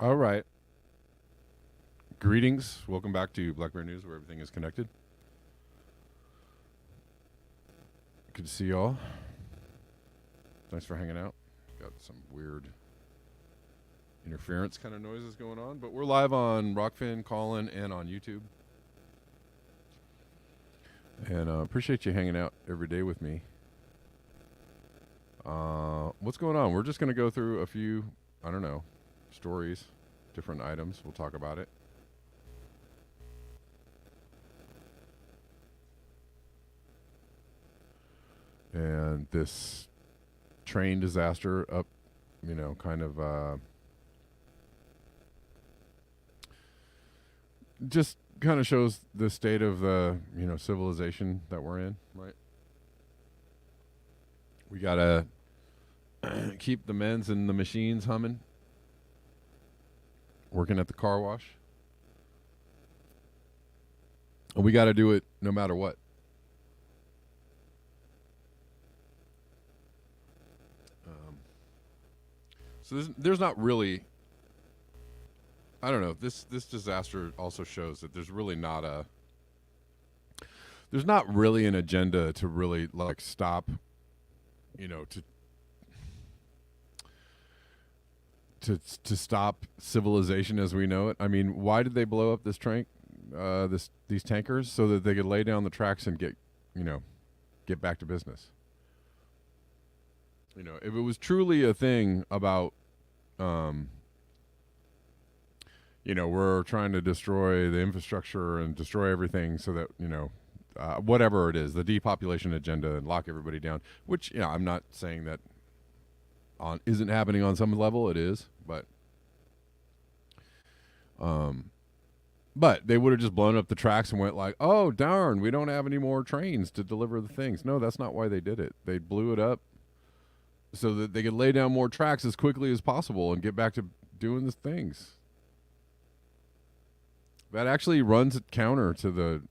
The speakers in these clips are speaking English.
All right. Greetings. Welcome back to Black Bear News, where everything is connected. Good to see y'all. Thanks for hanging out. Got some weird interference kind of noises going on, but we're live on Rockfin, Callin, and on YouTube. And appreciate you hanging out every day with me. What's going on? We're just going to go through a few, I don't know, stories, different items. We'll talk about it. And this train disaster up, kind of just kind of shows the state of the, civilization that we're in, right? We got to keep the men's and the machines humming, working at the car wash. And we got to do it no matter what. So there's not really, I don't know, this disaster also shows that there's not really an agenda to really like stop, to stop civilization as we know it. I mean, why did they blow up this these tankers? So that they could lay down the tracks and get back to business. If it was truly a thing about, we're trying to destroy the infrastructure and destroy everything so that, whatever it is, the depopulation agenda and lock everybody down, which, I'm not saying that isn't happening on some level. It is, but they would have just blown up the tracks and went like, oh, darn, we don't have any more trains to deliver the things. No, that's not why they did it. They blew it up so that they could lay down more tracks as quickly as possible and get back to doing the things. That actually runs counter to the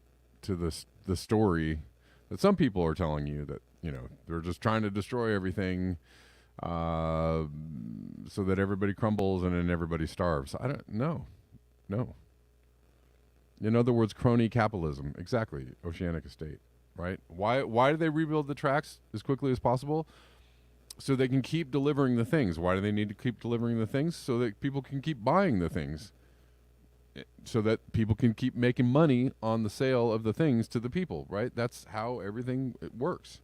story that some people are telling you, that they're just trying to destroy everything so that everybody crumbles and then everybody starves. I don't know. No. In other words, crony capitalism. Exactly. Oceanic Estate, right? Why do they rebuild the tracks as quickly as possible? So they can keep delivering the things. Why do they need to keep delivering the things? So that people can keep buying the things. So that people can keep making money on the sale of the things to the people, right? That's how everything works.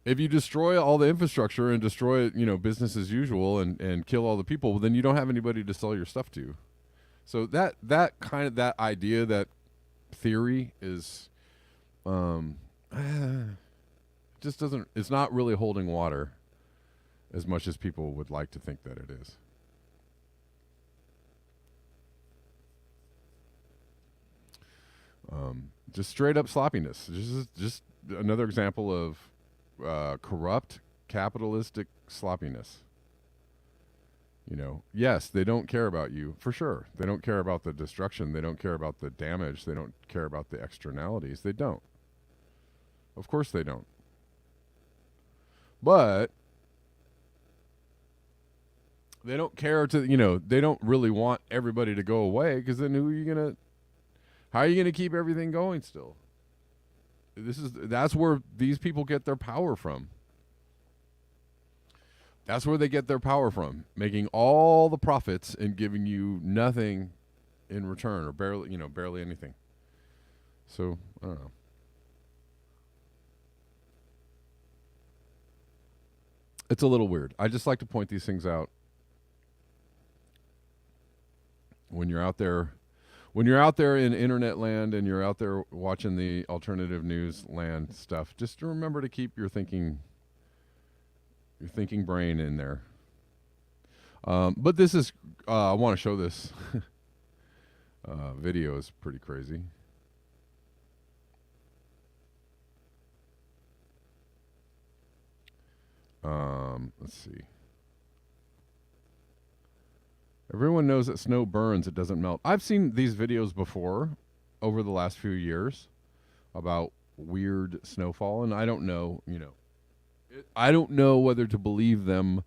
If you destroy all the infrastructure and destroy, business as usual and kill all the people, well, then you don't have anybody to sell your stuff to. So that idea, that theory is, just doesn't, it's not really holding water as much as people would like to think that it is. Just straight up sloppiness. Just another example of corrupt capitalistic sloppiness. Yes, they don't care about you, for sure. They don't care about the destruction. They don't care about the damage. They don't care about the externalities. They don't. Of course they don't. But they don't care they don't really want everybody to go away, because then how are you going to keep everything going still? That's where these people get their power from. That's where they get their power from, making all the profits and giving you nothing in return, or barely anything. So, I don't know. It's a little weird. I just like to point these things out. When you're out there in internet land and you're out there watching the alternative news land stuff, just remember to keep your thinking brain in there. But this is, I want to show this. Video is pretty crazy. Let's see. Everyone knows that snow burns, it doesn't melt. I've seen these videos before over the last few years about weird snowfall, and I don't know, I don't know whether to believe them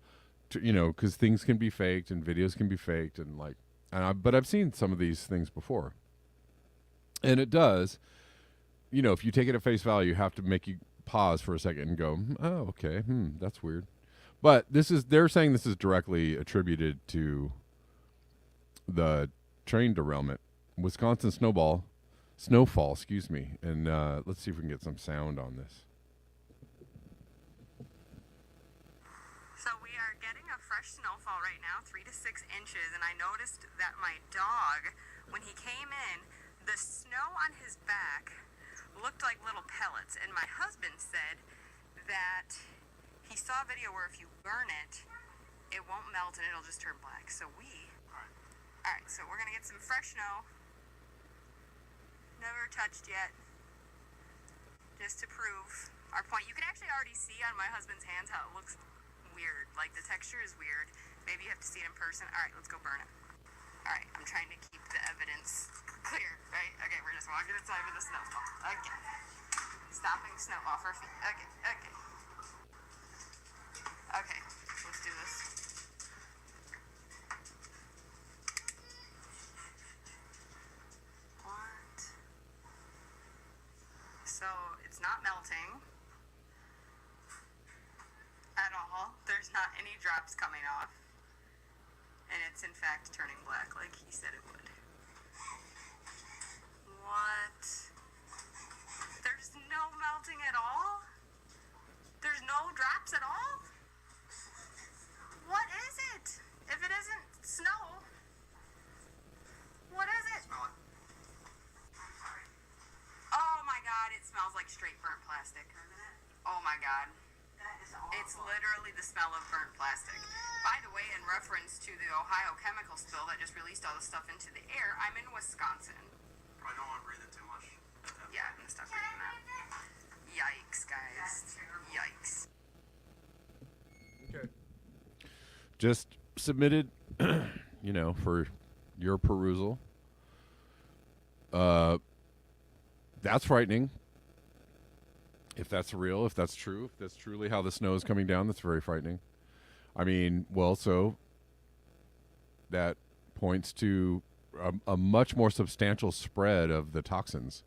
because things can be faked and videos can be faked and like, but I've seen some of these things before, and it does. If you take it at face value, you have to make you pause for a second and go, oh, okay, that's weird. But they're saying this is directly attributed to the train derailment, Wisconsin snowfall, excuse me. And let's see if we can get some sound on this. So we are getting a fresh snowfall right now, 3 to 6 inches, and I noticed that my dog, when he came in, the snow on his back looked like little pellets, and my husband said that he saw a video where if you burn it, it won't melt and it'll just turn black. So alright, so we're gonna get some fresh snow, never touched yet, just to prove our point. You can actually already see on my husband's hands how it looks weird, like the texture is weird. Maybe you have to see it in person. Alright, let's go burn it. Alright, I'm trying to keep the evidence clear, right? Okay, we're just walking inside with a snowball. Okay. Stopping snow off our feet. Okay. Okay, let's do this. What? So, it's not melting at all. There's not any drops coming off. And it's in fact turning black like he said it would. What? There's no melting at all? There's no drops at all? What is it? If it isn't snow, what is it? Smell it. Oh my god, it smells like straight burnt plastic. Oh my god. It's literally the smell of burnt plastic. By the way, in reference to the Ohio chemical spill that just released all the stuff into the air, I'm in Wisconsin. I don't want to breathe it too much. Yeah, I'm gonna stop reading that. Yikes, guys. Yikes. Okay. Just submitted, for your perusal. That's frightening. If that's real, if that's true, if that's truly how the snow is coming down, that's very frightening. I mean, so that points to a much more substantial spread of the toxins,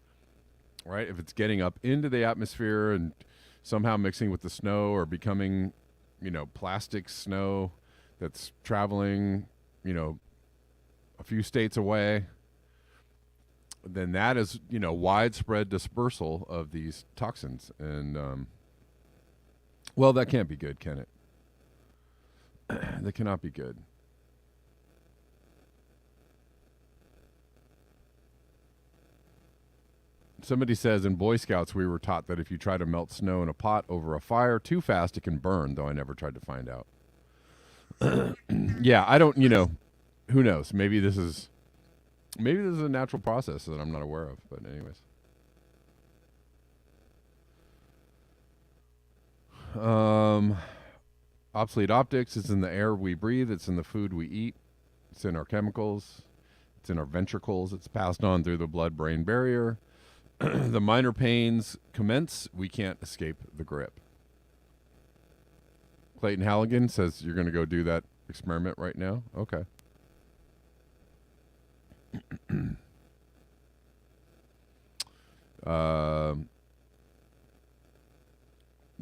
right? If it's getting up into the atmosphere and somehow mixing with the snow or becoming, plastic snow that's traveling, a few states away, then that is, widespread dispersal of these toxins. And, that can't be good, can it? That cannot be good. Somebody says in Boy Scouts we were taught that if you try to melt snow in a pot over a fire too fast, it can burn, though I never tried to find out. Yeah, I don't, who knows? Maybe this is a natural process that I'm not aware of, but anyways. Obsolete optics. It's in the air we breathe. It's in the food we eat. It's in our chemicals. It's in our ventricles. It's passed on through the blood-brain barrier. The minor pains commence. We can't escape the grip. Clayton Halligan says you're going to go do that experiment right now. Okay.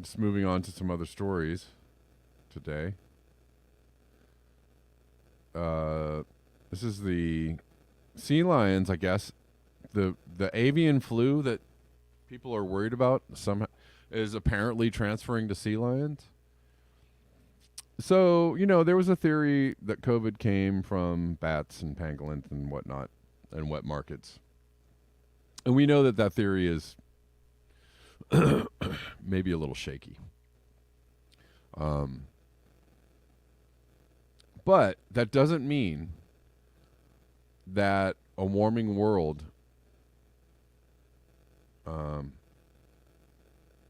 Just moving on to some other stories today. This is the sea lions, I guess. The avian flu that people are worried about somehow is apparently transferring to sea lions. So, there was a theory that COVID came from bats and pangolins and whatnot and wet markets. And we know that theory is maybe a little shaky. But that doesn't mean that a warming world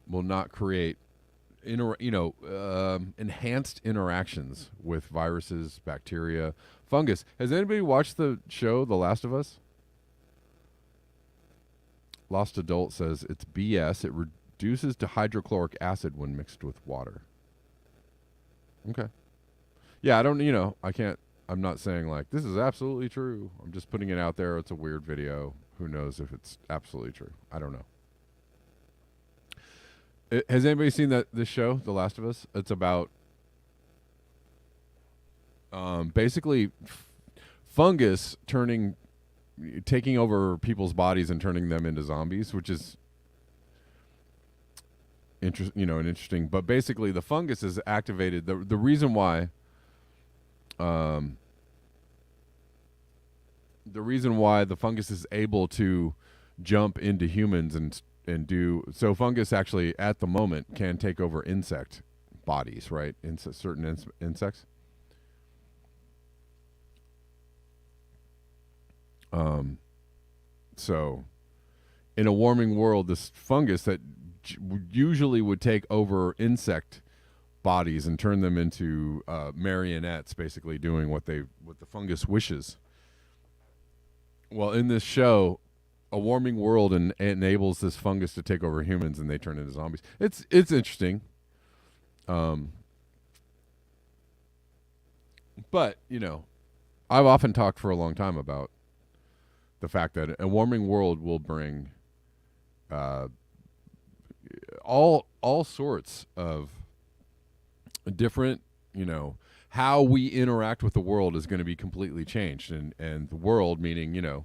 will not create enhanced interactions with viruses, bacteria, fungus. Has anybody watched the show The Last of Us? Lost Adult says it's BS. It reduces to hydrochloric acid when mixed with water. Okay. Yeah, I don't. I can't. I'm not saying like this is absolutely true. I'm just putting it out there. It's a weird video. Who knows if it's absolutely true? I don't know. Has anybody seen this show, The Last of Us? It's about basically fungus taking over people's bodies and turning them into zombies, which is an interesting. But basically, the fungus is activated. The reason why. The reason why the fungus is able to jump into humans and do so, fungus actually at the moment can take over insect bodies, right? Certain insects. So in a warming world, this fungus that usually would take over insect bodies and turn them into marionettes, basically doing what the fungus wishes. Well, in this show, a warming world enables this fungus to take over humans, and they turn into zombies. It's interesting. But I've often talked for a long time about the fact that a warming world will bring all sorts of different, how we interact with the world is going to be completely changed, and the world meaning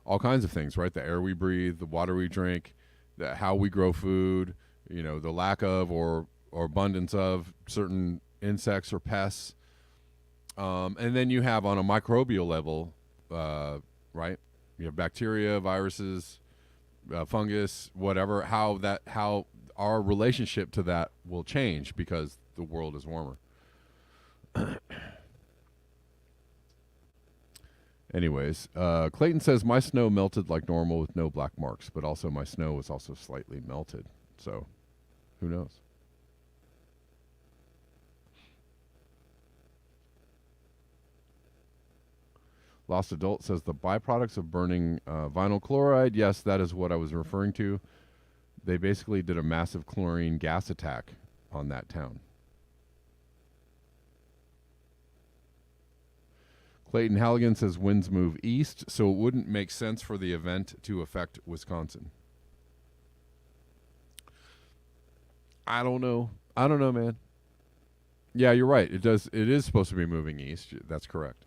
all kinds of things, right? The air we breathe, the water we drink, how we grow food, the lack of or abundance of certain insects or pests, and then you have on a microbial level, right? You have bacteria, viruses, fungus, whatever. How our relationship to that will change because the world is warmer. Anyways, Clayton says my snow melted like normal with no black marks, but also my snow was also slightly melted. So, who knows? Lost Adult says the byproducts of burning vinyl chloride. Yes, that is what I was referring to. They basically did a massive chlorine gas attack on that town. Clayton Halligan says winds move east, so it wouldn't make sense for the event to affect Wisconsin. I don't know, man. Yeah, you're right. It is supposed to be moving east. That's correct.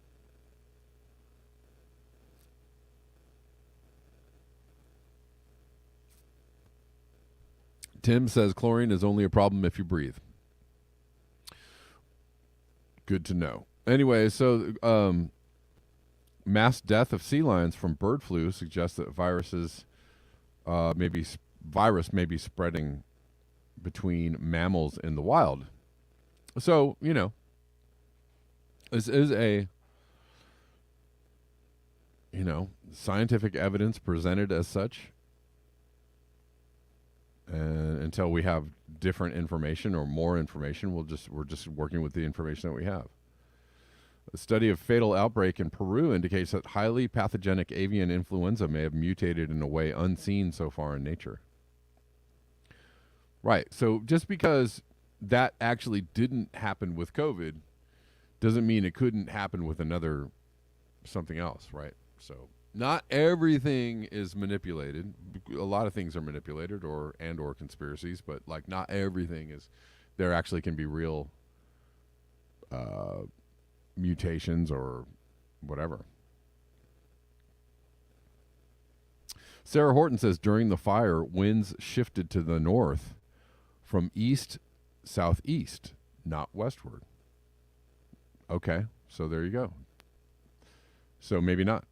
Tim says chlorine is only a problem if you breathe. Good to know. Anyway, so mass death of sea lions from bird flu suggests that virus may be spreading between mammals in the wild. So, this is a, scientific evidence presented as such. And until we have different information or more information, we're just working with the information that we have. A study of fatal outbreak in Peru indicates that highly pathogenic avian influenza may have mutated in a way unseen so far in nature. Right. So just because that actually didn't happen with COVID doesn't mean it couldn't happen with something else, right? So not everything is manipulated. A lot of things are manipulated or conspiracies, but like not everything is. There actually can be real mutations or whatever. Sarah Horton says during the fire, winds shifted to the north from east-southeast, not westward. Okay, so there you go. So maybe not.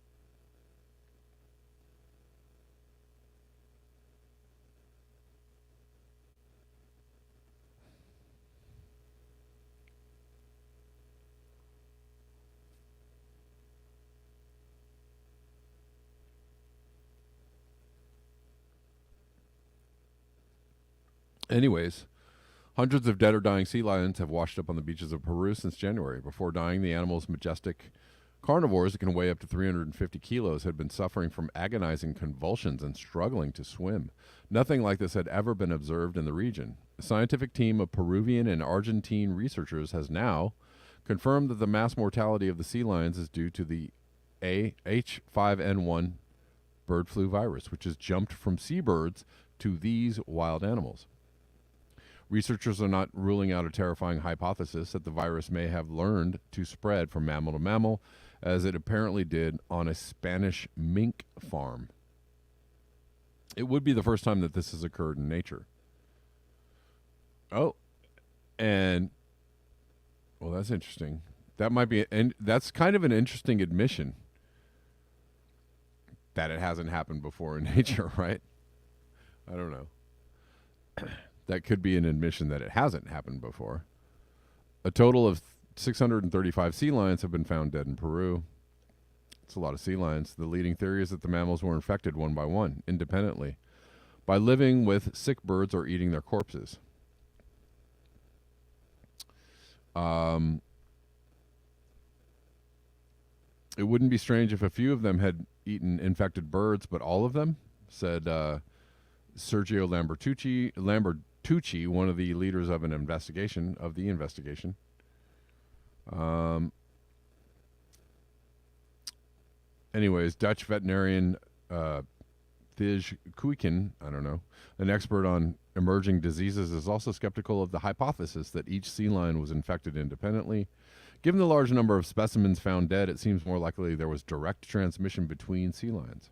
Anyways, hundreds of dead or dying sea lions have washed up on the beaches of Peru since January. Before dying, the animals' majestic carnivores that can weigh up to 350 kilos had been suffering from agonizing convulsions and struggling to swim. Nothing like this had ever been observed in the region. A scientific team of Peruvian and Argentine researchers has now confirmed that the mass mortality of the sea lions is due to the H5N1 bird flu virus, which has jumped from seabirds to these wild animals. Researchers are not ruling out a terrifying hypothesis that the virus may have learned to spread from mammal to mammal, as it apparently did on a Spanish mink farm. It would be the first time that this has occurred in nature. Oh, and, well, that's interesting. That might be, and that's kind of an interesting admission that it hasn't happened before in nature, right? I don't know. That could be an admission that it hasn't happened before. A total of 635 sea lions have been found dead in Peru. It's a lot of sea lions. The leading theory is that the mammals were infected one by one, independently, by living with sick birds or eating their corpses. It wouldn't be strange if a few of them had eaten infected birds, but all of them, said Sergio Lambertucci, one of the leaders of the investigation. Anyways, Dutch veterinarian Thij Kuiken, I don't know, an expert on emerging diseases, is also skeptical of the hypothesis that each sea lion was infected independently. Given the large number of specimens found dead, it seems more likely there was direct transmission between sea lions.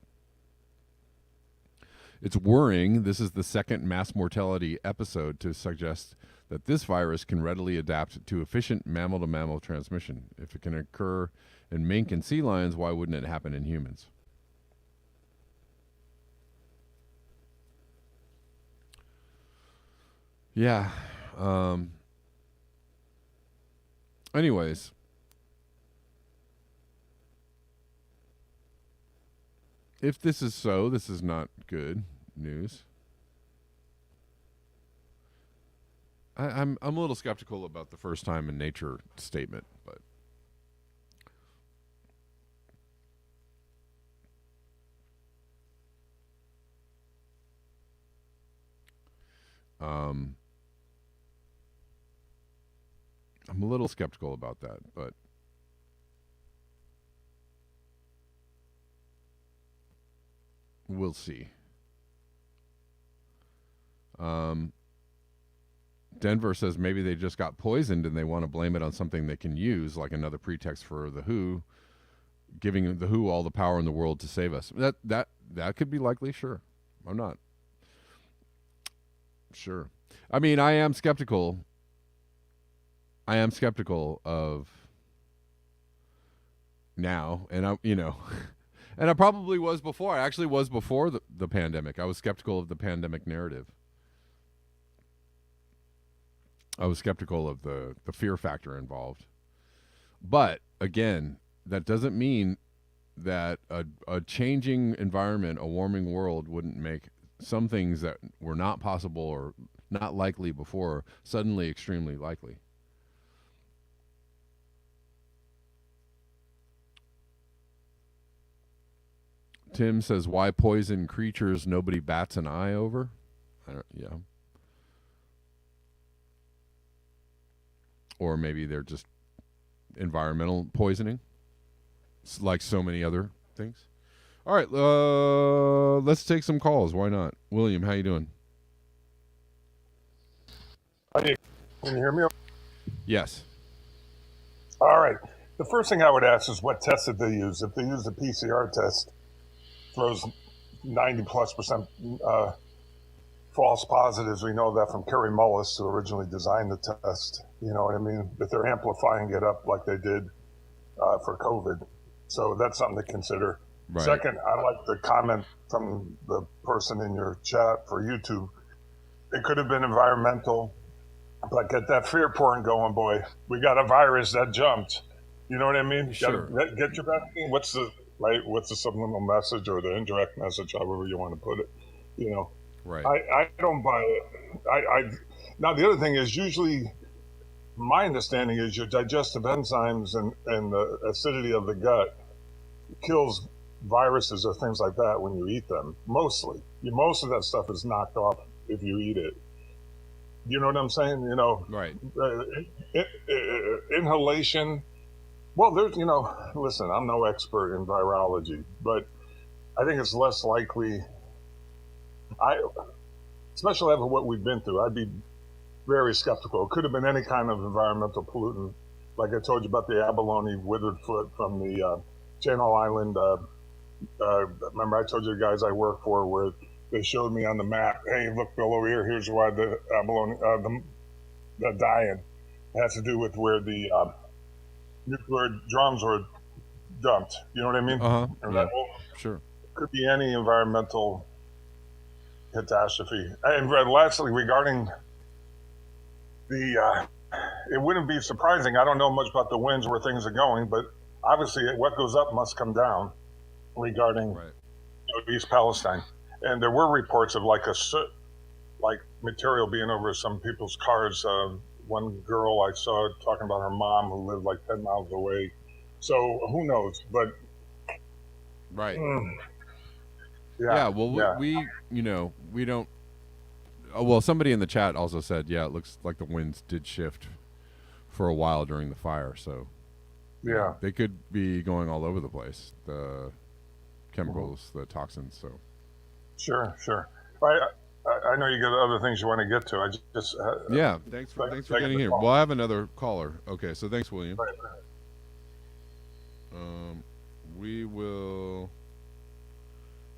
It's worrying. This is the second mass mortality episode to suggest that this virus can readily adapt to efficient mammal-to-mammal transmission. If it can occur in mink and sea lions, why wouldn't it happen in humans? Yeah. Anyways. If this is so, this is not good news. I'm a little skeptical about the first time in nature statement, but I'm a little skeptical about that, but we'll see. Denver says maybe they just got poisoned and they want to blame it on something they can use, like another pretext for the WHO, giving the WHO all the power in the world to save us. That could be likely, sure. I'm not. Sure. I mean, I am skeptical of now, and and I probably was before. I actually was before the pandemic. I was skeptical of the pandemic narrative. I was skeptical of the fear factor involved. But, again, that doesn't mean that a changing environment, a warming world, wouldn't make some things that were not possible or not likely before suddenly extremely likely. Tim says, why poison creatures nobody bats an eye over? Yeah. Or maybe they're just environmental poisoning, like so many other things. All right, let's take some calls. Why not? William, how you doing? Can you hear me? Yes. All right. The first thing I would ask is what test did they use? If they used a PCR test, throws 90+% false positives. We know that from Kerry Mullis, who originally designed the test. You know what I mean? That they're amplifying it up like they did for COVID. So that's something to consider. Right. Second, I like the comment from the person in your chat for YouTube. It could have been environmental, but get that fear porn going, boy. We got a virus that jumped. You know what I mean? Sure. Get your vaccine. What's the subliminal message or the indirect message, however you want to put it? You know. Right. I don't buy it. Now the other thing is usually my understanding is your digestive enzymes and the acidity of the gut kills viruses or things like that when you eat them. Mostly. Most of that stuff is knocked off if you eat it. You know what I'm saying? You know, Right. inhalation. Well, there's, listen, I'm no expert in virology, but I think it's less likely. Especially after what we've been through, I'd be very skeptical. It could have been any kind of environmental pollutant, like I told you about the abalone withered foot from the Channel Island. Remember, I told you the guys I work for where they showed me on the map, hey, look, Bill, over here. Here's why the abalone, the dying. It has to do with where the nuclear drums were dumped. You know what I mean? And Yeah. that Sure. could be any environmental catastrophe. And lastly, regarding the, it wouldn't be surprising. I don't know much about the winds where things are going, but obviously what goes up must come down regarding Right. East Palestine. And there were reports of like material being over some people's cars. One girl I saw talking about her mom who lived like 10 miles away. So who knows? But Right. yeah. Yeah. Well, we we don't. Oh, well, somebody in the chat also said, yeah, it looks like the winds did shift for a while during the fire. So Yeah. they could be going all over the place. The chemicals, the toxins. So Sure. I know you got other things you want to get to. I just yeah. Thanks for getting here. Well, I have another caller. Okay. So thanks, William. Right. We will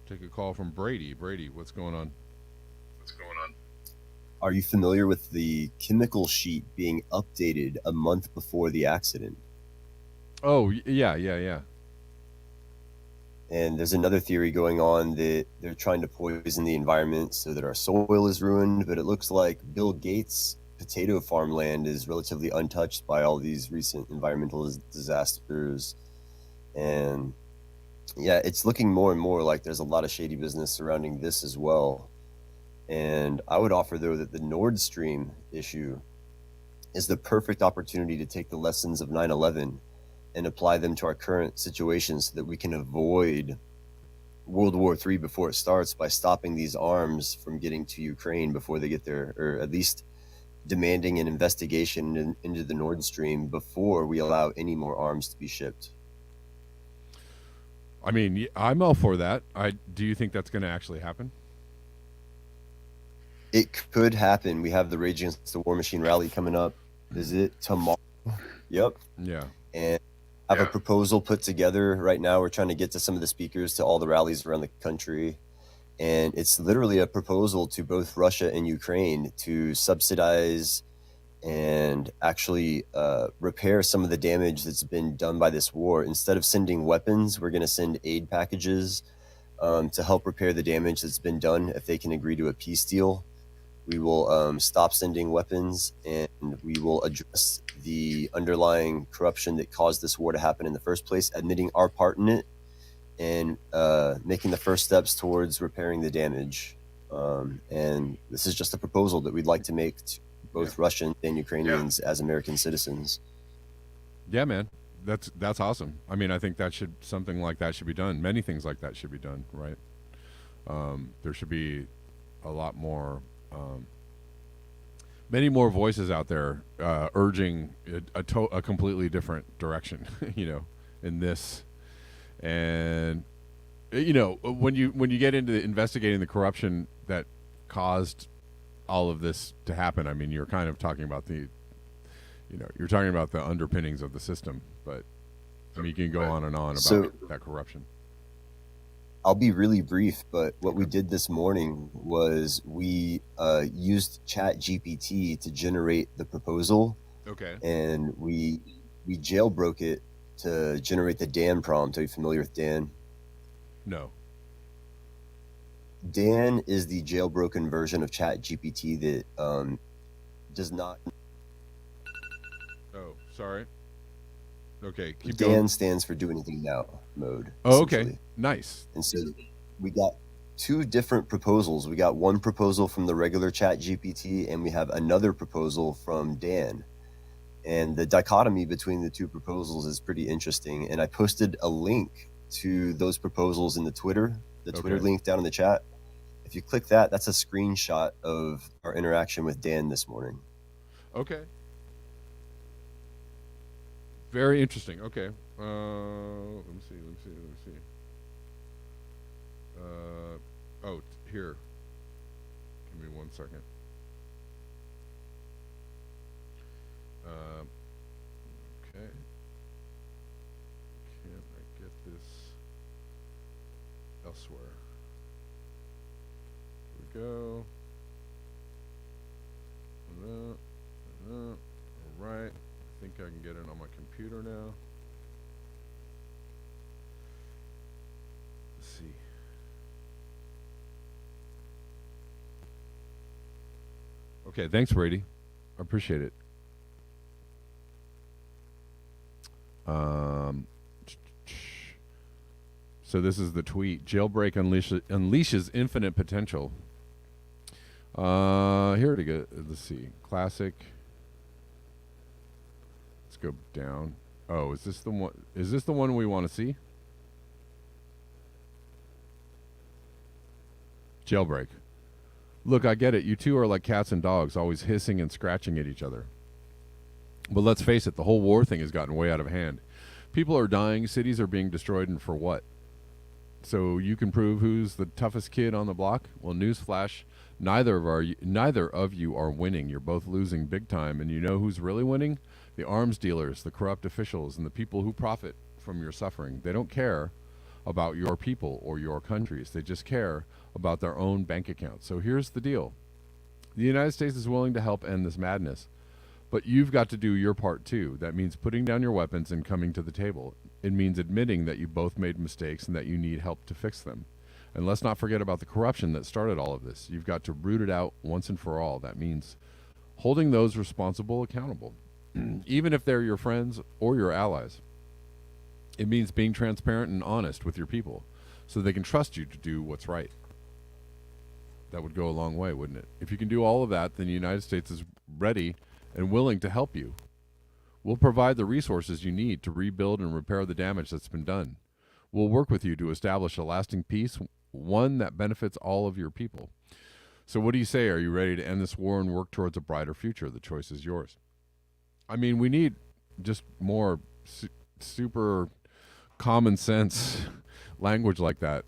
take a call from Brady. Brady, what's going on? Are you familiar with the chemical sheet being updated a month before the accident? Oh, yeah. And there's another theory going on that they're trying to poison the environment so that our soil is ruined, but it looks like Bill Gates' potato farmland is relatively untouched by all these recent environmental disasters. And yeah, it's looking more and more like there's a lot of shady business surrounding this as well. And I would offer, though, that the Nord Stream issue is the perfect opportunity to take the lessons of 9/11 and apply them to our current situation so that we can avoid World War III before it starts by stopping these arms from getting to Ukraine before they get there, or at least demanding an investigation into the Nord Stream before we allow any more arms to be shipped. I mean, I'm all for that. Do you think that's going to actually happen? It could happen. We have the Rage Against the War Machine rally coming up. Is it tomorrow? Yep. Yeah. And I have a proposal put together right now. We're trying to get to some of the speakers to all the rallies around the country. And it's literally a proposal to both Russia and Ukraine to subsidize and actually repair some of the damage that's been done by this war. Instead of sending weapons, we're going to send aid packages to help repair the damage that's been done. If they can agree to a peace deal, we will stop sending weapons, and we will address the underlying corruption that caused this war to happen in the first place, admitting our part in it, and making the first steps towards repairing the damage. And this is just a proposal that we'd like to make to both Russian and Ukrainians as American citizens. Yeah, man. That's awesome. I mean, I think something like that should be done. Many things like that should be done, right? There should be a lot more, many more voices out there urging a completely different direction, in this. And when you get into investigating the corruption that caused all of this to happen, I mean, you're kind of talking about you're talking about the underpinnings of the system, but I mean, you can go on and on about that corruption. I'll be really brief, but what we did this morning was we used ChatGPT to generate the proposal. Okay. And we jailbroke it to generate the Dan prompt. Are you familiar with Dan? No. Dan is the jailbroken version of ChatGPT that does not. Oh, sorry. Okay, keep Dan going. stands for do anything now mode. Oh, okay. Nice. And so we got two different proposals. We got one proposal from the regular ChatGPT, and we have another proposal from Dan. And the dichotomy between the two proposals is pretty interesting. And I posted a link to those proposals in the Twitter link down in the chat. If you click that, that's a screenshot of our interaction with Dan this morning. Okay. Very interesting. Okay. Let me see. Here. Give me 1 second. Okay. Can I get this elsewhere? Here we go. All right. I think I can get it on my computer now. Let's see. Okay, thanks, Brady. I appreciate it. So this is the tweet. Jailbreak unleashes infinite potential. Here to go. Let's see. Classic. Let's go down. Oh, is this the one? Is this the one we want to see? Jailbreak. Look, I get it. You two are like cats and dogs, always hissing and scratching at each other. But let's face it, the whole war thing has gotten way out of hand. People are dying, cities are being destroyed, and for what? So you can prove who's the toughest kid on the block? Well, newsflash, neither of you are winning. You're both losing big time, and you know who's really winning? The arms dealers, the corrupt officials, and the people who profit from your suffering. They don't care about your people or your countries. They just care about their own bank accounts. So here's the deal. The United States is willing to help end this madness, but you've got to do your part too. That means putting down your weapons and coming to the table. It means admitting that you both made mistakes and that you need help to fix them. And let's not forget about the corruption that started all of this. You've got to root it out once and for all. That means holding those responsible accountable, even if they're your friends or your allies. It means being transparent and honest with your people so they can trust you to do what's right. That would go a long way, wouldn't it? If you can do all of that, then the United States is ready and willing to help you. We'll provide the resources you need to rebuild and repair the damage that's been done. We'll work with you to establish a lasting peace, one that benefits all of your people. So what do you say? Are you ready to end this war and work towards a brighter future? The choice is yours. I mean, we need just more super common sense language like that.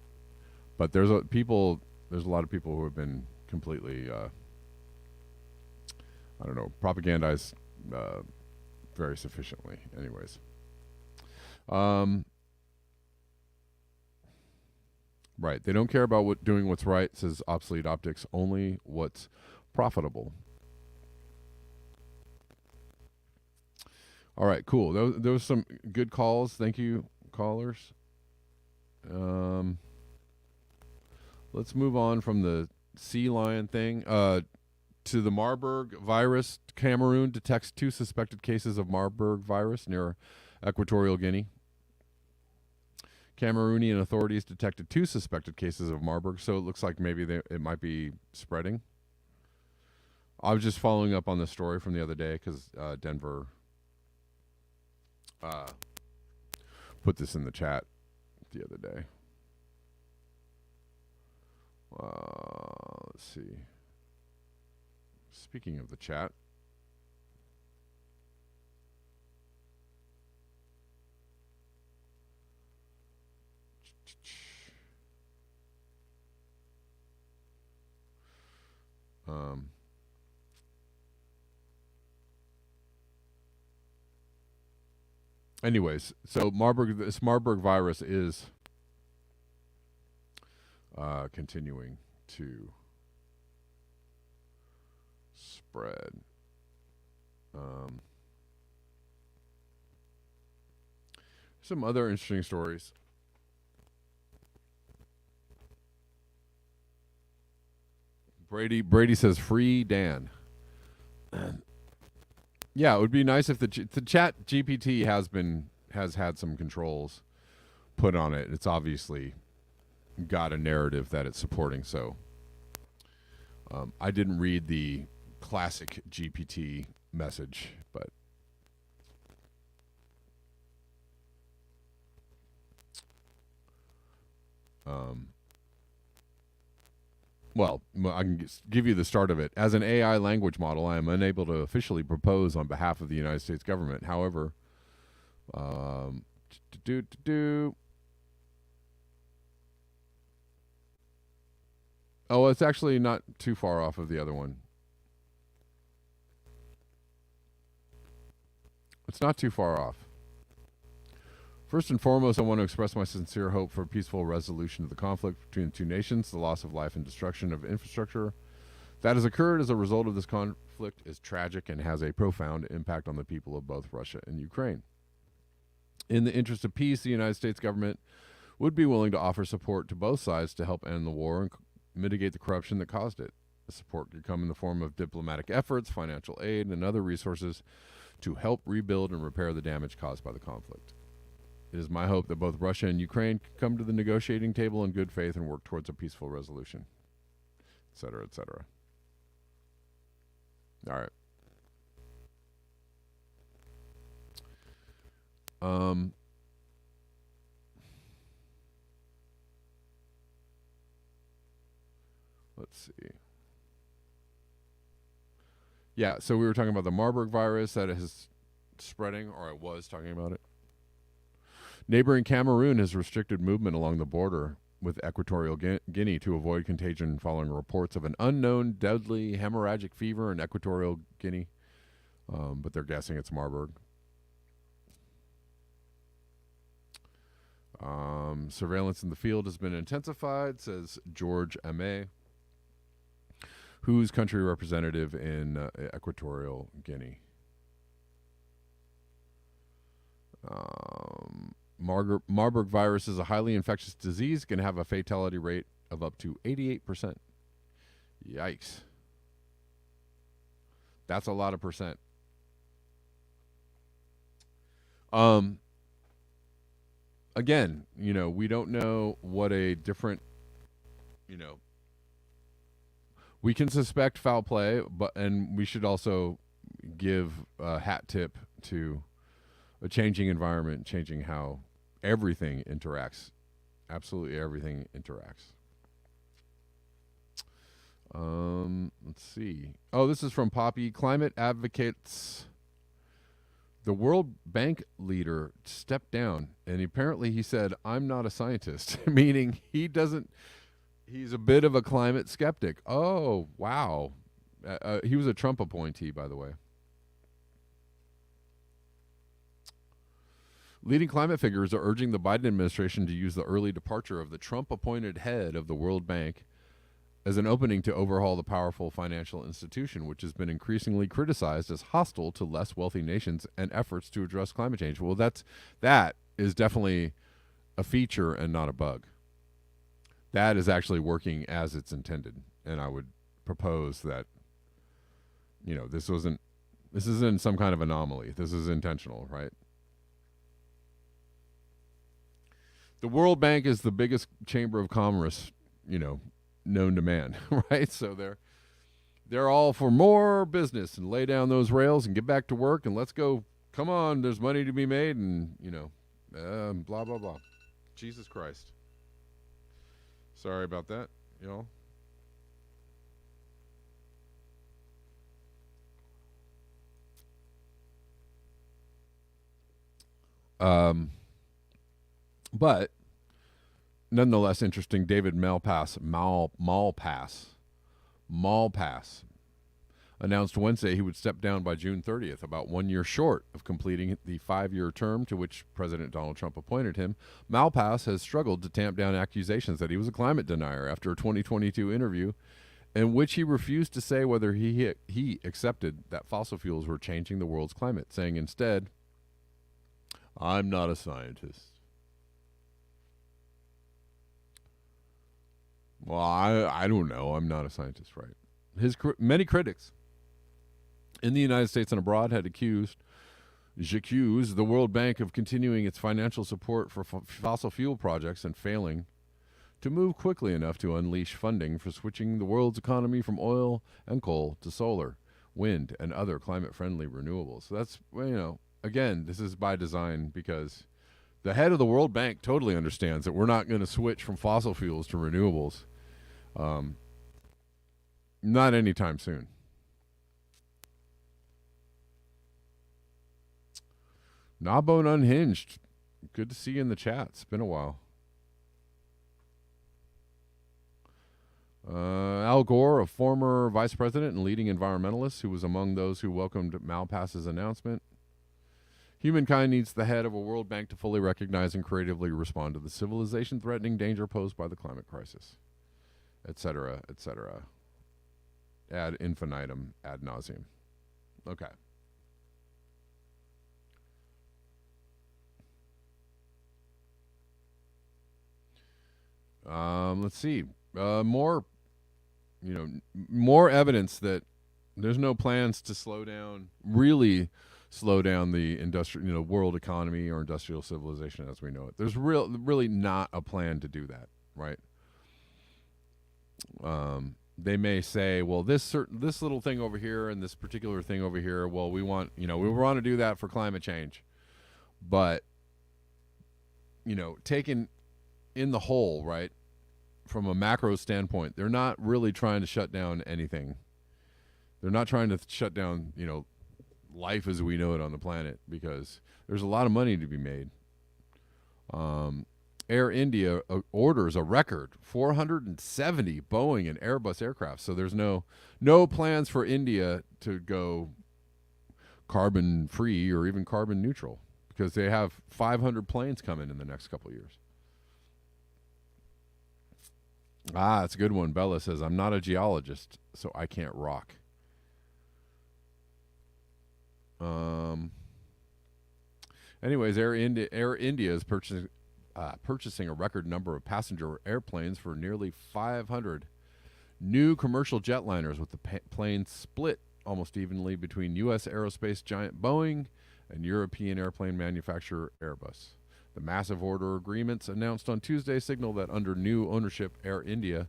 But there's a lot of people who have been completely, propagandized very sufficiently. Anyways. Right. They don't care about doing what's right, says Obsolete Optics, only what's profitable. All right, cool. Those some good calls. Thank you, callers. Let's move on from the sea lion thing to the Marburg virus. Cameroon detects 2 suspected cases of Marburg virus near Equatorial Guinea. Cameroonian authorities detected 2 suspected cases of Marburg, so it looks like maybe it might be spreading. I was just following up on the story from the other day because Denver put this in the chat the other day. Let's see. Speaking of the chat. Anyways, so this Marburg virus is continuing to spread. Some other interesting stories. Brady says free Dan. Yeah, it would be nice if the chat GPT has had some controls put on it. It's obviously got a narrative that it's supporting. So I didn't read the classic GPT message, but well, I can give you the start of it. As an AI language model, I am unable to officially propose on behalf of the United States government. However, Um, do do do. Oh, it's actually not too far off of the other one. It's not too far off. First and foremost, I want to express my sincere hope for a peaceful resolution of the conflict between the two nations. The loss of life and destruction of infrastructure that has occurred as a result of this conflict is tragic and has a profound impact on the people of both Russia and Ukraine. In the interest of peace, the United States government would be willing to offer support to both sides to help end the war and mitigate the corruption that caused it. The support could come in the form of diplomatic efforts, financial aid, and other resources to help rebuild and repair the damage caused by the conflict. It is my hope that both Russia and Ukraine can come to the negotiating table in good faith and work towards a peaceful resolution, etc., etc. All right. Let's see. Yeah, so we were talking about the Marburg virus that is spreading, or I was talking about it. Neighboring Cameroon has restricted movement along the border with Equatorial Guinea to avoid contagion following reports of an unknown deadly hemorrhagic fever in Equatorial Guinea, but they're guessing it's Marburg. Surveillance in the field has been intensified, says George Ame, who's country representative in Equatorial Guinea. Marburg virus is a highly infectious disease, can have a fatality rate of up to 88%. Yikes. That's a lot of percent. Again, we don't know what a different, we can suspect foul play, and we should also give a hat tip to a changing environment, changing how everything interacts. Absolutely everything interacts. Let's see. Oh, this is from Poppy. Climate advocates. The World Bank leader stepped down, and apparently he said, "I'm not a scientist," meaning he's a bit of a climate skeptic. Oh, wow. He was a Trump appointee, by the way. Leading climate figures are urging the Biden administration to use the early departure of the Trump-appointed head of the World Bank as an opening to overhaul the powerful financial institution, which has been increasingly criticized as hostile to less wealthy nations and efforts to address climate change. Well, that is definitely a feature and not a bug. That is actually working as it's intended, and I would propose that this isn't some kind of anomaly. This is intentional, right? The World Bank is the biggest chamber of commerce, known to man, right? So they're all for more business and lay down those rails and get back to work and let's go. Come on, there's money to be made, and blah blah blah. Jesus Christ. Sorry about that, y'all. But nonetheless interesting. David Malpass announced Wednesday he would step down by June 30th, about 1 year short of completing the 5-year term to which President Donald Trump appointed him. Malpass has struggled to tamp down accusations that he was a climate denier after a 2022 interview in which he refused to say whether he accepted that fossil fuels were changing the world's climate, saying instead, "I'm not a scientist." Well, I don't know. I'm not a scientist, right? Many critics in the United States and abroad had accused the World Bank of continuing its financial support for fossil fuel projects and failing to move quickly enough to unleash funding for switching the world's economy from oil and coal to solar, wind, and other climate-friendly renewables. So that's, again, this is by design because the head of the World Bank totally understands that we're not going to switch from fossil fuels to renewables. Not anytime soon. Gnawbone Unhinged. Good to see you in the chat. It's been a while. Al Gore, a former vice president and leading environmentalist who was among those who welcomed Malpass's announcement. Humankind needs the head of a World Bank to fully recognize and creatively respond to the civilization-threatening danger posed by the climate crisis, etc., etc. Ad infinitum, ad nauseum. Okay. Let's see. More evidence that there's no plans to really slow down the industrial, world economy or industrial civilization as we know it. There's really not a plan to do that, right? They may say, well, this little thing over here and this particular thing over here, well, we want to do that for climate change, but taken in the whole, right? From a macro standpoint, they're not really trying to shut down anything. They're not trying to shut down, life as we know it on the planet, because there's a lot of money to be made. Air India orders a record 470 Boeing and Airbus aircraft. So there's no plans for India to go carbon free or even carbon neutral, because they have 500 planes coming in the next couple of years. It's a good one. Bella says, I'm not a geologist, so I can't rock. Anyways, Air India is purchasing a record number of passenger airplanes for nearly 500 new commercial jetliners, with the planes split almost evenly between U.S. aerospace giant Boeing and European airplane manufacturer Airbus. The massive order agreements announced on Tuesday signal that under new ownership, Air India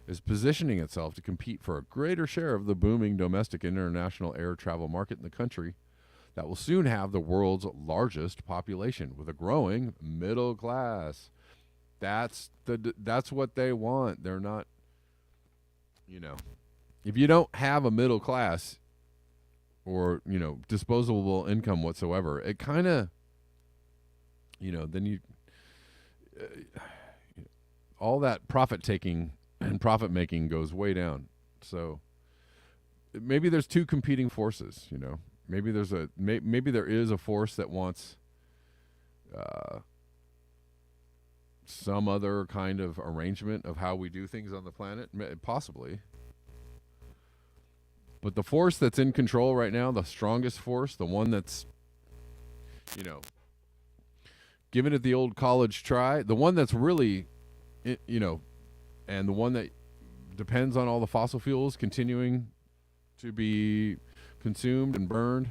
is positioning itself to compete for a greater share of the booming domestic and international air travel market in the country that will soon have the world's largest population with a growing middle class. That's what they want. They're not, if you don't have a middle class or, disposable income whatsoever, it kind of, then all that profit taking and profit making goes way down. So maybe there's two competing forces, maybe there is a force that wants some other kind of arrangement of how we do things on the planet, possibly. But the force that's in control right now, the strongest force, the one that's, giving it the old college try, the one that's really, and the one that depends on all the fossil fuels continuing to be consumed and burned,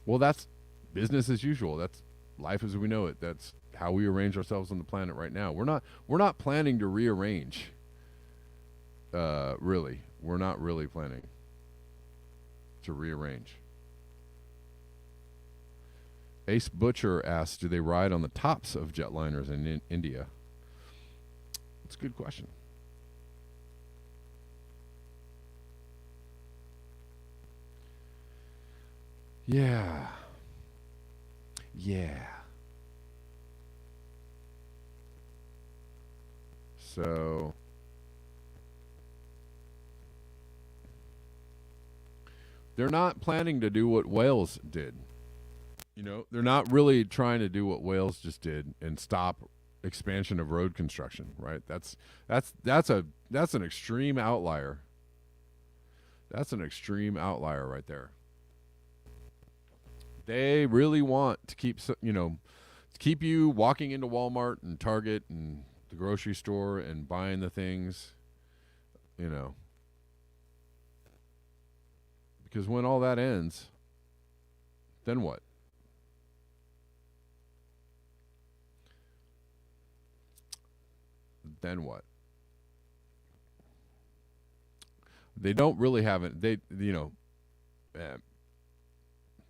well, that's business as usual. That's life as we know it. That's how we arrange ourselves on the planet right now. We're not planning to rearrange. Really, we're not really planning to rearrange. Ace Butcher asks, do they ride on the tops of jetliners in India? That's a good question. Yeah. So they're not planning to do what Wales did. They're not really trying to do what Wales just did and stop expansion of road construction, right? That's an extreme outlier. That's an extreme outlier right there. They really want to keep you walking into Walmart and Target and the grocery store and buying the things, because when all that ends, then what? Then what? They don't really have it. They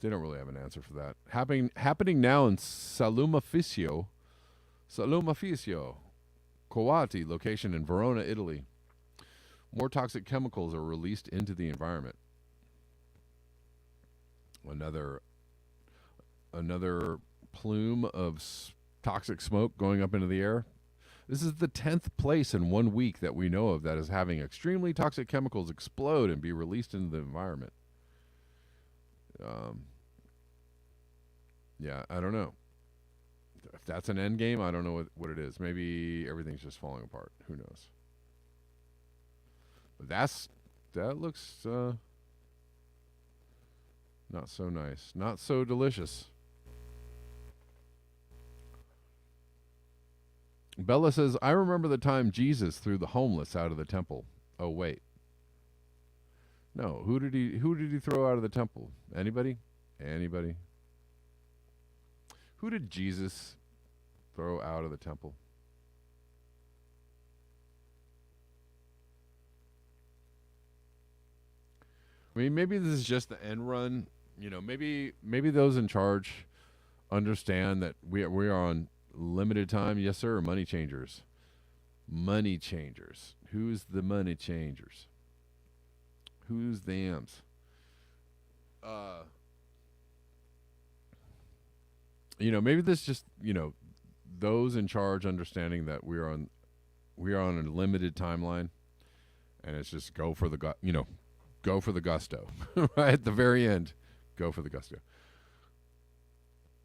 don't really have an answer for that. Happening now in Salumaficio, Coati location in Verona, Italy. More toxic chemicals are released into the environment. another plume of toxic smoke going up into the air. This is the 10th place in 1 week that we know of that is having extremely toxic chemicals explode and be released into the environment. Yeah, I don't know. If that's an end game, I don't know what it is. Maybe everything's just falling apart. Who knows? But that looks not so nice. Not so delicious. Bella says, I remember the time Jesus threw the homeless out of the temple. Oh, wait. No, who did he throw out of the temple? Anybody? Anybody? Who did Jesus throw out of the temple? I mean, maybe this is just the end run. You know, maybe those in charge understand that we are on limited time. Yes, sir. Money changers. Money changers. Who's the money changers? Who's them's? You know, maybe this just, you know, those in charge understanding that we are on a limited timeline, and it's just go for the gusto. Right at the very end, go for the gusto.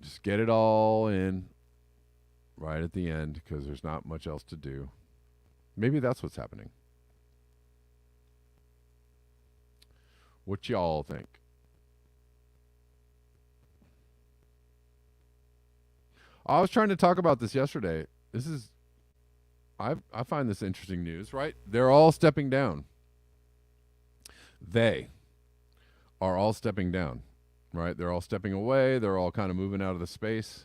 Just get it all in right at the end because there's not much else to do. Maybe that's what's happening. What y'all think? I was trying to talk about this yesterday. I find this interesting news, right? They're all stepping down. They are all stepping down, right? They're all stepping away. They're all kind of moving out of the space.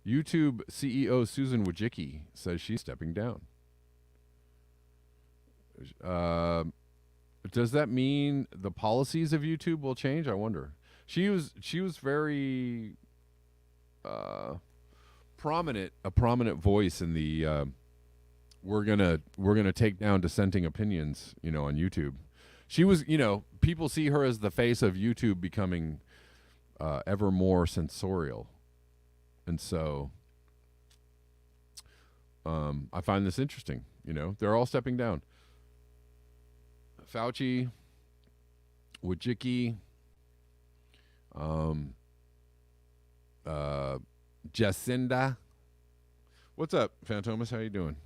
YouTube CEO Susan Wojcicki says she's stepping down. Does that mean the policies of YouTube will change? I wonder. She was very a prominent voice in the we're gonna take down dissenting opinions, you know, on YouTube. She was, you know, people see her as the face of YouTube becoming ever more censorial, and so I find this interesting. You know, they're all stepping down. Fauci, Wojcicki, Jacinda. What's up, Fantomas? How you doing?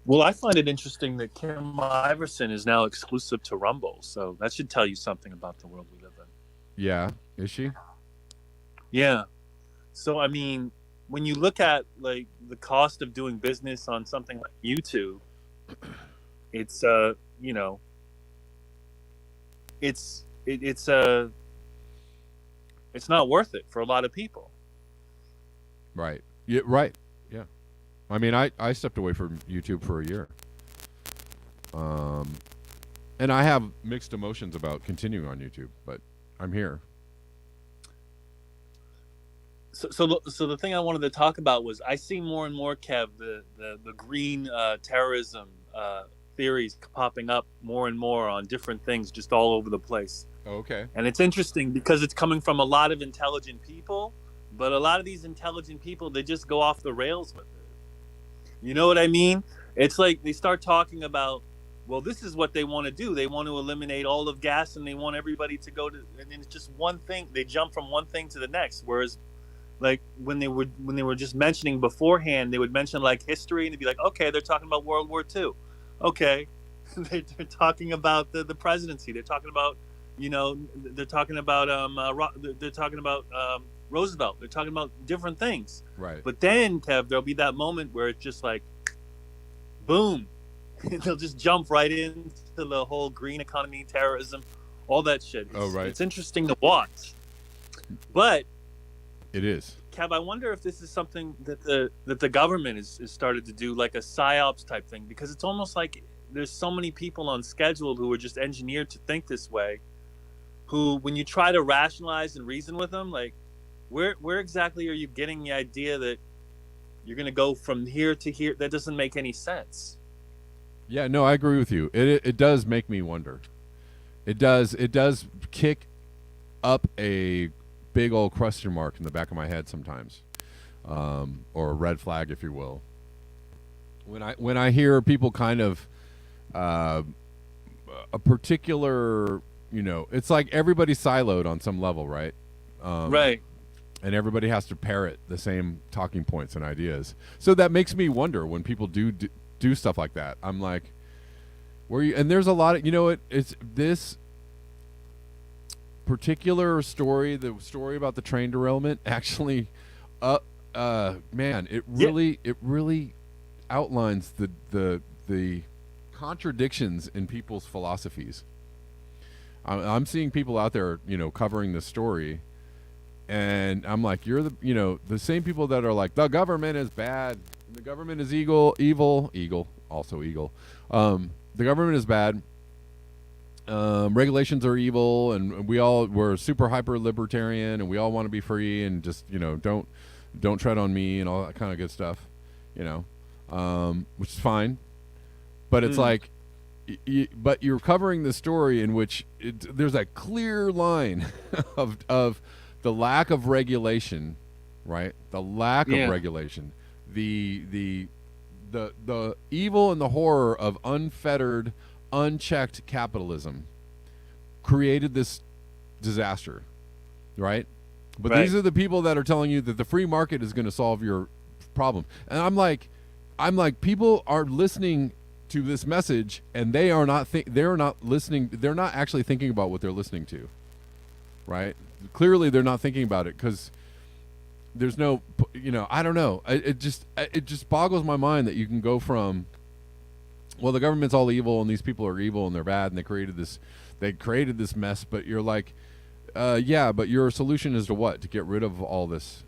Well, I find it interesting that Kim Iverson is now exclusive to Rumble, so that should tell you something about the world we live in. Yeah, is she? Yeah. So, I mean, when you look at like the cost of doing business on something like YouTube, it's you know, it's not worth it for a lot of people. Right. Yeah. Right. Yeah. I mean, I stepped away from YouTube for a year. And I have mixed emotions about continuing on YouTube, but I'm here. So the thing I wanted to talk about was I see more and more, Kev, the green terrorism theories popping up more and more on different things just all over the place. Okay. And it's interesting because it's coming from a lot of intelligent people, but a lot of these intelligent people, they just go off the rails with it. You know what I mean? It's like they start talking about, well, this is what they want to do. They want to eliminate all of gas and they want everybody to go to, and it's just one thing. They jump from one thing to the next. Whereas like when they were just mentioning beforehand, they would mention like history and they'd be like, okay, they're talking about World War II. Okay. they're talking about the presidency. They're talking about, you know, they're talking about Roosevelt. They're talking about different things. Right. But then, Kev, there'll be that moment where it's just like, boom. They'll just jump right into the whole green economy, terrorism, all that shit. Right. It's interesting to watch. But it is. Kev, I wonder if this is something that the government is started to do, like a psyops type thing, because it's almost like there's so many people on schedule who are just engineered to think this way, who, when you try to rationalize and reason with them, like, where exactly are you getting the idea that you're going to go from here to here? That doesn't make any sense. Yeah, no, I agree with you. It does make me wonder. It does kick up a big old question mark in the back of my head sometimes, or a red flag, if you will. When I hear people kind of a particular, it's like everybody's siloed on some level, right? Right. And everybody has to parrot the same talking points and ideas. So that makes me wonder when people do stuff like that. I'm like, where you? And there's a lot of, it's this particular story, the story about the train derailment, actually, man, it really outlines the contradictions in people's philosophies. I'm seeing people out there, covering this story. And I'm like, you're the same people that are like, the government is bad. The government is evil. The government is bad. Regulations are evil, and we're super hyper libertarian, and we all want to be free, and just don't tread on me, and all that kind of good stuff, which is fine. But it's like, but you're covering the story in which there's a clear line of the lack of regulation, right? The lack of regulation, the evil and the horror of unfettered, unchecked capitalism created this disaster, right? But these are the people that are telling you that the free market is going to solve your problem. And I'm like, people are listening to this message, and they're not listening. They're not actually thinking about what they're listening to, right? Clearly they're not thinking about it, because there's no, I don't know. It just boggles my mind that you can go from, well, the government's all evil and these people are evil and they're bad and they created this mess, but you're like, yeah, but your solution is to what? To get rid of all this,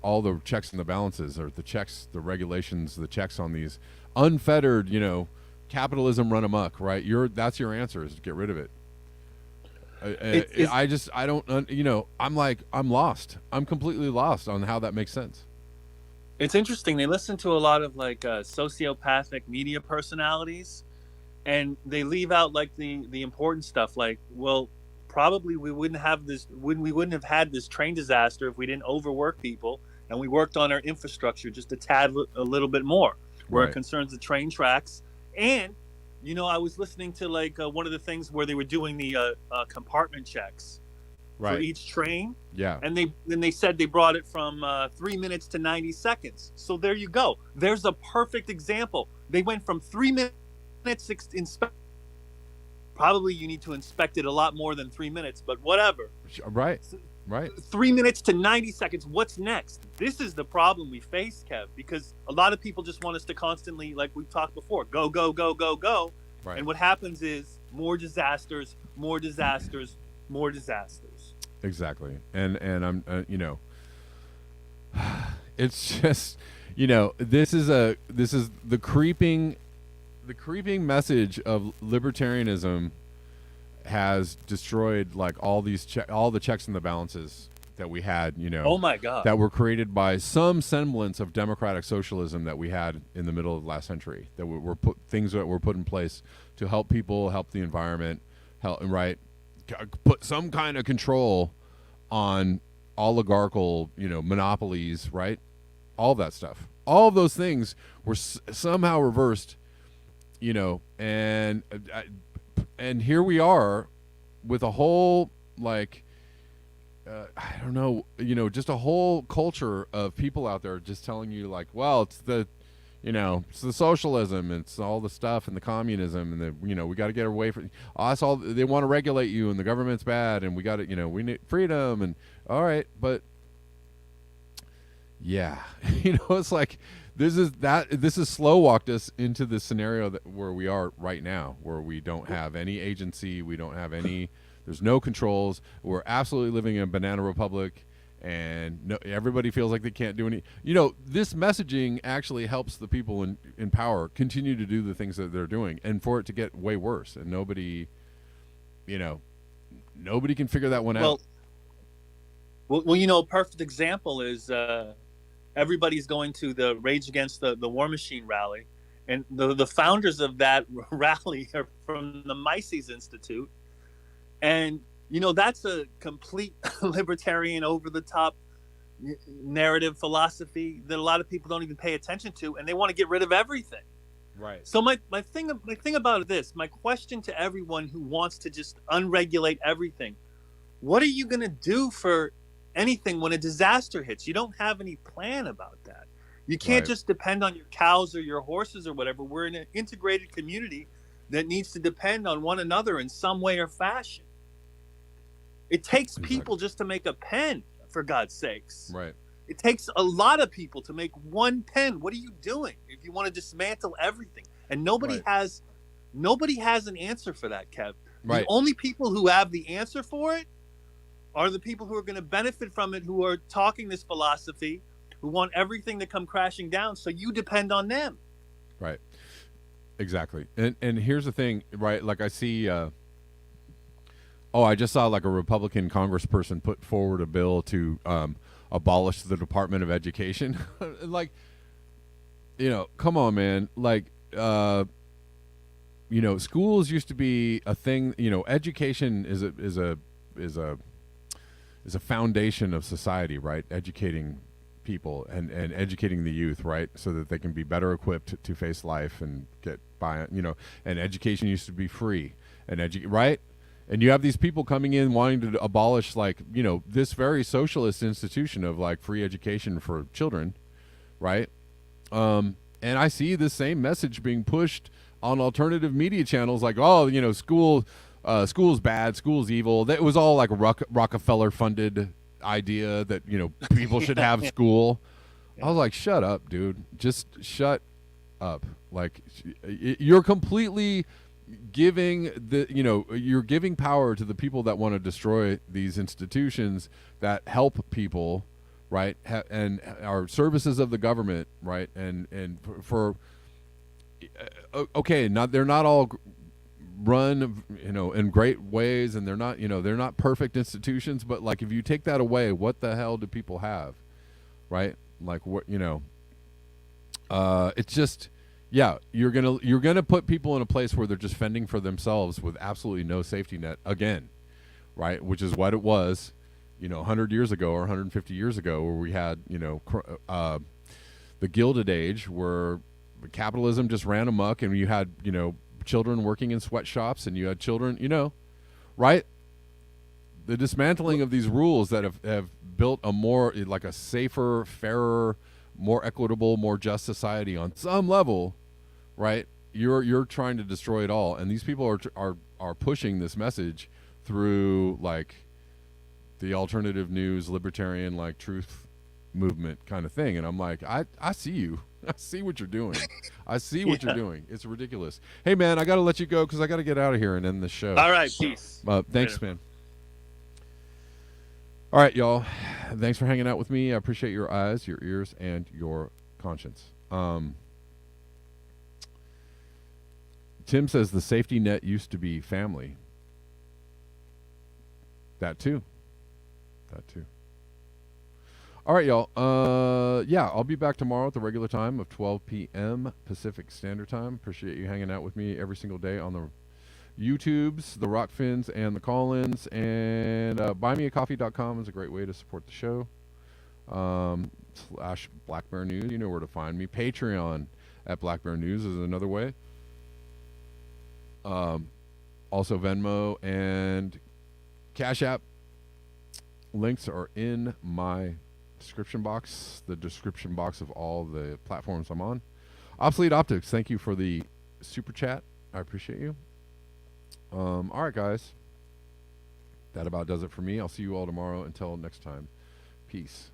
all the checks and the balances, or the regulations, the checks on these unfettered, capitalism run amok, right? That's your answer, is to get rid of it. I don't, I'm lost. I'm completely lost on how that makes sense. It's interesting. They listen to a lot of sociopathic media personalities, and they leave out the important stuff. Like, well, probably we wouldn't have had this train disaster if we didn't overwork people and we worked on our infrastructure just a little bit more, where it concerns the train tracks. And I was listening to one of the things where they were doing the compartment checks for each train. Yeah. And they said they brought it from 3 minutes to 90 seconds. So there you go. There's a perfect example. They went from 3 minutes probably you need to inspect it a lot more than 3 minutes, but whatever. Right. 3 minutes to 90 seconds. What's next? This is the problem we face, Kev, because a lot of people just want us to constantly, like we've talked before, go, go, go, go, go. Right. And what happens is more disasters, more disasters, more disasters. Exactly. And I'm, it's just, this is the creeping message of libertarianism has destroyed all the checks and the balances that we had, Oh my God. that were created by some semblance of democratic socialism that we had in the middle of last century, that were things that were put in place to help people, help the environment, put some kind of control on oligarchical, monopolies, right? All that stuff. All of those things were somehow reversed, and here we are with a whole, I don't know, just a whole culture of people out there just telling you well, it's the socialism, it's all the stuff, and the communism, and we got to get away from us. All they want to regulate you, and the government's bad, and we got to, we need freedom, and all right, but yeah, it's like this is slow walked us into the scenario where we are right now, where we don't have any agency, we don't have any. There's no controls. We're absolutely living in a banana republic, and everybody feels like they can't do any. This messaging actually helps the people in power continue to do the things that they're doing, and for it to get way worse, and nobody can figure that one out. Well, a perfect example is everybody's going to the Rage Against the War Machine rally, and the founders of that rally are from the Mises Institute. And That's a complete libertarian, over the top narrative philosophy that a lot of people don't even pay attention to, and they want to get rid of everything. Right. So my thing about this, my question to everyone who wants to just unregulate everything: what are you going to do for anything when a disaster hits? You don't have any plan about that. You can't Right. just depend on your cows or your horses or whatever. We're in an integrated community that needs to depend on one another in some way or fashion. It takes people just to make a pen, for God's sakes. Right. It takes a lot of people to make one pen. What are you doing if you want to dismantle everything? And nobody has an answer for that, Kev. Right. The only people who have the answer for it are the people who are going to benefit from it, who are talking this philosophy, who want everything to come crashing down. So you depend on them. Right. Exactly. And here's the thing, right? Like I see, I just saw like a Republican congressperson put forward a bill to abolish the Department of Education. Like, come on, man. Like, schools used to be a thing. Education is a foundation of society, right? Educating people and educating the youth, right, so that they can be better equipped to face life and get by. And education used to be free and right. And you have these people coming in wanting to abolish, like, this very socialist institution of like free education for children, right? And I see the same message being pushed on alternative media channels, like, school's bad, school's evil. That was all like Rockefeller funded idea that people should have school. I was like, shut up, dude. Just shut up. Like, you're completely giving you're giving power to the people that want to destroy these institutions that help people, right? And are services of the government, right? And for okay, they're not all run in great ways, and they're not perfect institutions, but like, if you take that away, what the hell do people have, right? Like, what it's just, yeah, you're gonna put people in a place where they're just fending for themselves with absolutely no safety net again, right? Which is what it was 100 years ago or 150 years ago, where we had the Gilded Age, where capitalism just ran amok, and you had children working in sweatshops, and you had children, right? The dismantling of these rules that have built a more, like, a safer, fairer, more equitable, more just society on some level, right? You're trying to destroy it all, and these people are pushing this message through, like, the alternative news, libertarian, like, truth movement kind of thing. And I'm like, I see you. I see what you're doing. I see what you're doing. It's ridiculous. Hey, man, I got to let you go because I got to get out of here and end the show. All right, peace. Thanks, man. All right, y'all. Thanks for hanging out with me. I appreciate your eyes, your ears, and your conscience. Tim says the safety net used to be family. That too. All right, y'all. Yeah, I'll be back tomorrow at the regular time of 12 p.m. Pacific Standard Time. Appreciate you hanging out with me every single day on the YouTubes, the Rockfins, and the Call-ins. And buymeacoffee.com is a great way to support the show. / Black Bear News. You know where to find me. Patreon at Black Bear News is another way. Also Venmo and Cash App. Links are in my description box, the description box of all the platforms I'm on. Obsolete Optics, thank you for the super chat. I appreciate you. All right, guys. That about does it for me. I'll see you all tomorrow. Until next time, peace.